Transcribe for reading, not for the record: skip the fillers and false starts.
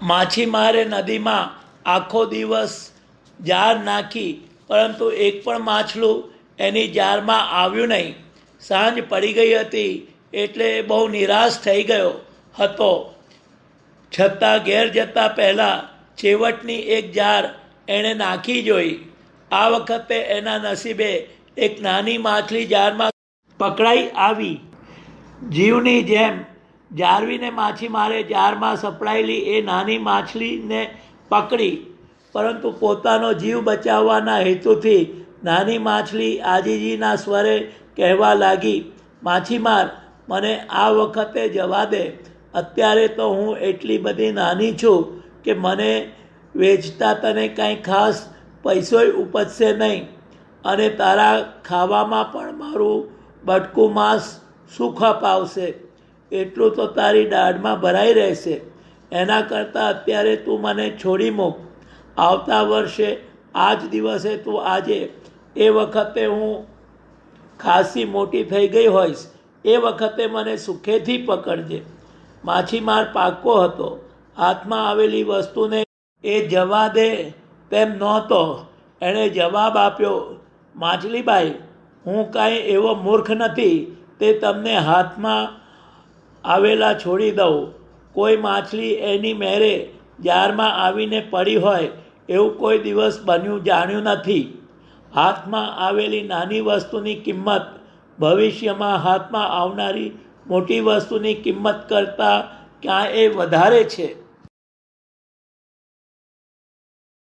માછીમારે નદીમાં આખો દિવસ જાળ નાખી, પરંતુ એક પણ માછલું એની જાળમાં આવ્યું નહીં. સાંજ પડી ગઈ હતી એટલે બહુ નિરાશ થઈ ગયો હતો. છતાં ઘેર જતાં પહેલાં છેવટની એક જાળ એણે નાખી જોઈ. આ વખતે એના નસીબે એક નાની માછલી જાળમાં પકડાઈ આવી. જીવની જેમ જાળવીને માછીમારે જાળમાં સપડાયેલી એ નાની માછલીને પકડી, પરંતુ પોતાનો જીવ બચાવવાના હેતુથી નાની માછલી આજીજીના સ્વરે કહેવા લાગી, માછીમાર, મને આ વખતે જવા દે. અત્યારે તો હું એટલી બધી નાની છું કે મને વેચતા તને કાંઈ ખાસ પૈસોય ઉપજશે નહીં, અને તારા ખાવામાં પણ મારું બટકું માંસ સુખ અપાવશે. એટલું તો તારી દાઢમાં ભરાઈ રહેશે. એના કરતાં અત્યારે તું મને છોડી મૂક. આવતા વર્ષે આ જ દિવસે તું આજે, એ વખતે હું ખાસી મોટી થઈ ગઈ હોઈશ. એ વખતે મને સુખેથી પકડજે. માછીમાર પાક્કો હતો. હાથમાં આવેલી વસ્તુને એ જવા દે તેમ નહોતો. એણે જવાબ આપ્યો, માછલીબાઈ, હું કાંઈ એવો મૂર્ખ નથી તે તમને હાથમાં આવેલા છોડી દઉં. કોઈ માછલી એની મેરે જાળમાં આવીને પડી હોય એવું કોઈ દિવસ બન્યું જાણ્યું નથી. હાથમાં આવેલી નાની વસ્તુની કિંમત ભવિષ્યમાં હાથમાં આવનારી મોટી વસ્તુની કિંમત કરતાં ક્યાંય વધારે છે.